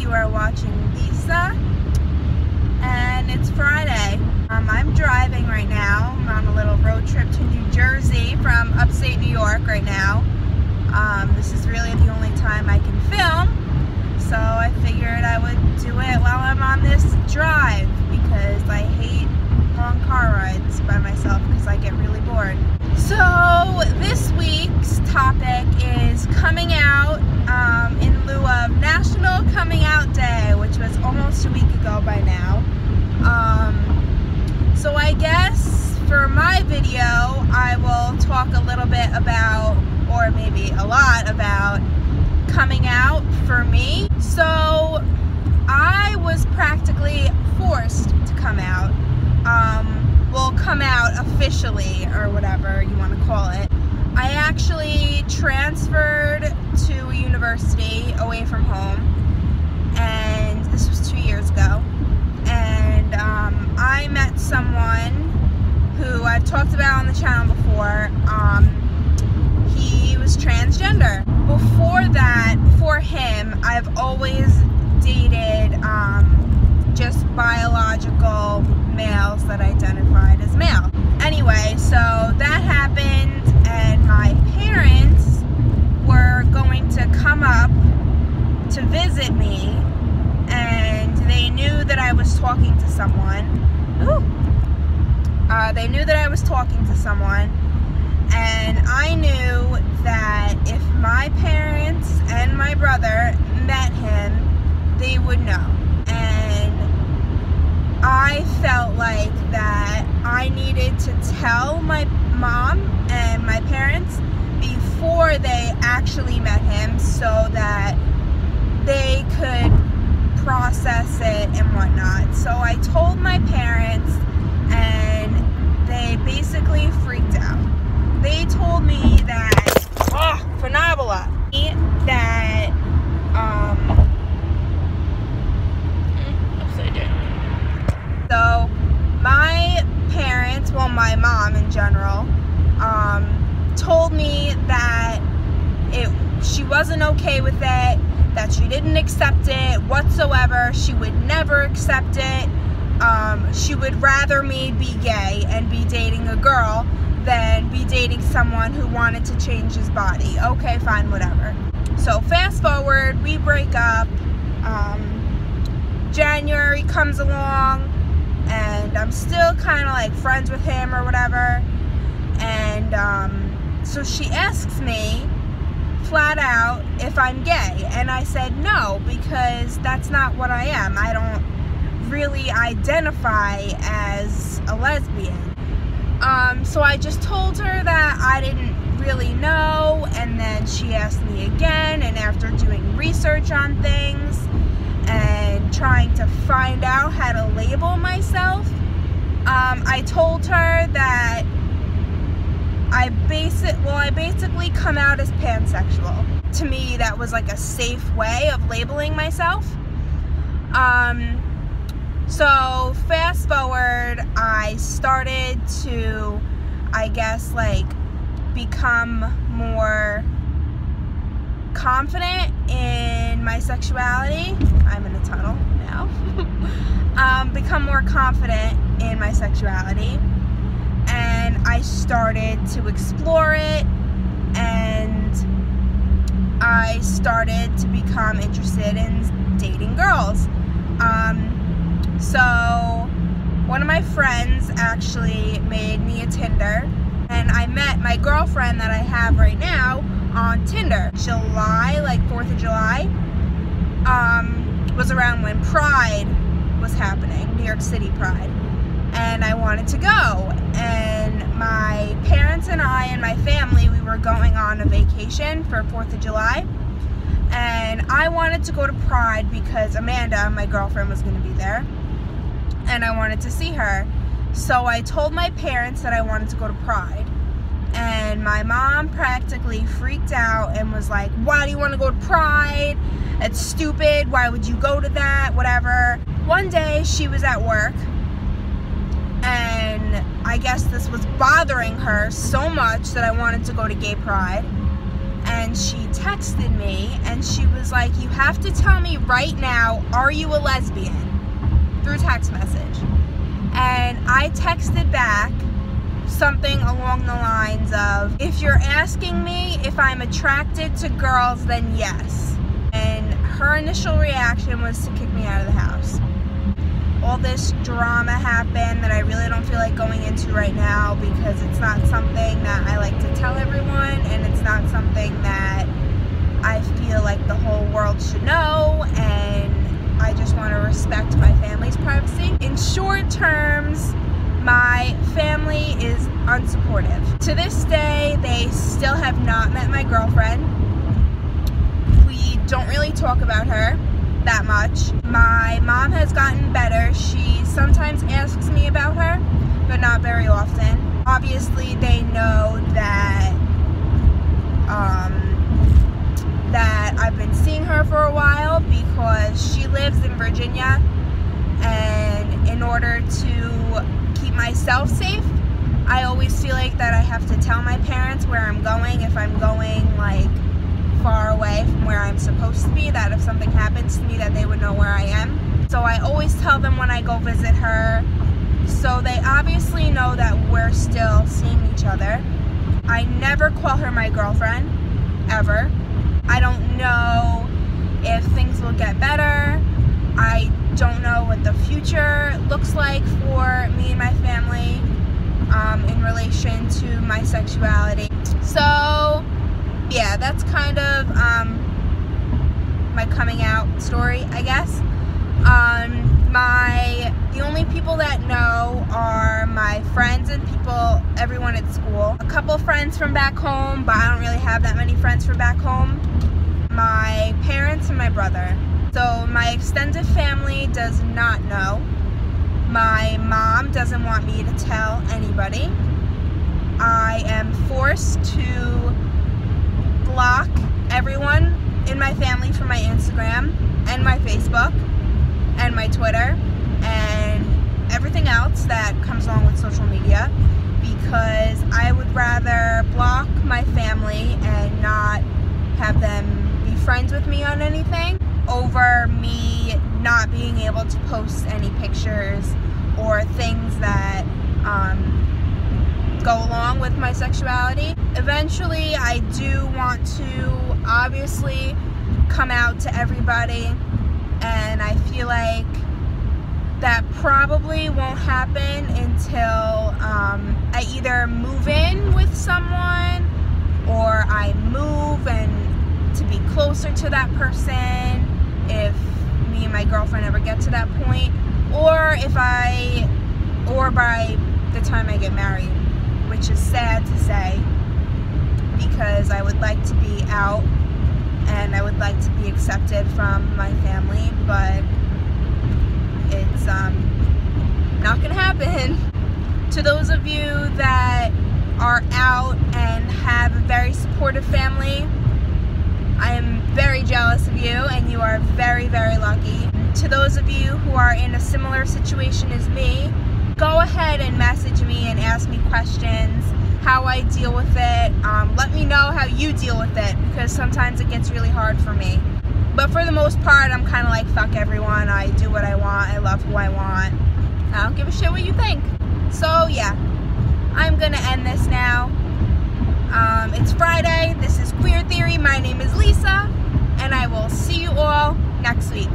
You are watching Lisa, and it's Friday. I'm driving right now. I'm on a little road trip to New Jersey from upstate New York right now. This is really the only time I can film, so I figured I would do it while I'm on this drive because I hate long car rides by myself because I get really bored. So this week's topic is coming out in lieu of National Coming Out Day, which was almost a week ago by now. So I guess for my video I will talk a little bit about, or maybe a lot about, coming out for me. So I was practically forced to come out. Well, come out officially, or whatever you want to call it. I actually transferred to a university away from home, and this was 2 years ago. And I met someone who I've talked about on the channel before. He was transgender. Before him, I've always dated just biological males that identified as male. Anyway, so that happened, and my parents were going to come up to visit me, and they knew that I was talking to someone. They knew that I was talking to someone, and I knew that if my parents and my brother met him, they would know. And I felt like that I needed to tell my mom and my parents before they actually met him so that they could process it and whatnot. So I told my parents, and they basically freaked out. They told me that, phenomenal, that, upside down. So my parents, well, my mom in general, told me that she wasn't okay with it, that she didn't accept it whatsoever. She would never accept it. She would rather me be gay and be dating a girl than be dating someone who wanted to change his body. Okay, fine, whatever. So fast forward, we break up. January comes along, and I'm still kind of like friends with him or whatever. And so she asks me flat out if I'm gay, and I said no, because that's not what I am. I don't really identify as a lesbian. So I just told her that I didn't really know, and then she asked me again, and after doing research on things and trying to find out how to label myself, I told her that I basically come out as pansexual. To me, that was like a safe way of labeling myself. So fast forward, I started to, I guess, like, become more confident in my sexuality. I'm in a tunnel now. Become more confident in my sexuality, and I started to explore it, and I started to become interested in dating girls. So one of my friends actually made me a Tinder, and I met my girlfriend that I have right now on Tinder. July, like 4th of July, was around when Pride was happening, New York City Pride, and I wanted to go. And my parents and I and my family, we were going on a vacation for 4th of July, and I wanted to go to Pride because Amanda, my girlfriend, was going to be there, and I wanted to see her. So I told my parents that I wanted to go to Pride, and my mom practically freaked out and was like, why do you want to go to Pride? It's stupid. Why would you go to that? Whatever. One day she was at work, and I guess this was bothering her so much that I wanted to go to Gay Pride, and she texted texted me and she was like, you have to tell me right now, are you a lesbian? Through text message. And I texted back something along the lines of, if you're asking me if I'm attracted to girls, then yes. And her initial reaction was to kick me out of the house. All this drama happened that I really don't feel like going into right now because it's not something that I like to tell everyone, and it's not something that I feel like the whole world should know, and I just want to respect my family's privacy. In short terms, my family is unsupportive. To this day, they still have not met my girlfriend. We don't really talk about her that much. My mom has gotten better. She sometimes asks me about her, but not very often. Obviously, they know that that I've been seeing her for a while because she lives in Virginia, and in order to keep myself safe, I always feel like that I have to tell my parents where I'm going if I'm going like far away from where I'm supposed to be, that if something happens to me that they would know where I am. So I always tell them when I go visit her, so they obviously know that we're still seeing each other. I never call her my girlfriend, ever. I don't know if things will get better. I don't know what the future looks like for me and my family in relation to my sexuality. So yeah, that's kind of my coming out story, I guess. The only people that know are my friends and everyone at school. A couple friends from back home, but I don't really have that many friends from back home. My parents and my brother. So my extended family does not know. My mom doesn't want me to tell anybody. I am forced to block everyone in my family from my Instagram and my Facebook and my Twitter and everything else that comes along with social media, because I would rather block my family and not have them be friends with me on anything over me not being able to post any pictures or things that go along with my sexuality. Eventually, I do want to obviously come out to everybody, and I feel like that probably won't happen until I either move in with someone or I move and to be closer to that person if me and my girlfriend ever get to that point, or by the time I get married, which is sad to say because I would like to be out and I would like to be accepted from my family, but it's not gonna happen. To those of you that are out and have a very supportive family, I am very jealous of you, and you are very, very lucky. To those of you who are in a similar situation as me, go ahead and message me and ask me questions, how I deal with it. Let me know how you deal with it, because sometimes it gets really hard for me. But for the most part, I'm kind of like, fuck everyone. I do what I want. I love who I want. I don't give a shit what you think. So yeah, I'm gonna end this now. It's Friday. This is Queer Theory. My name is Lisa, and I will see you all next week.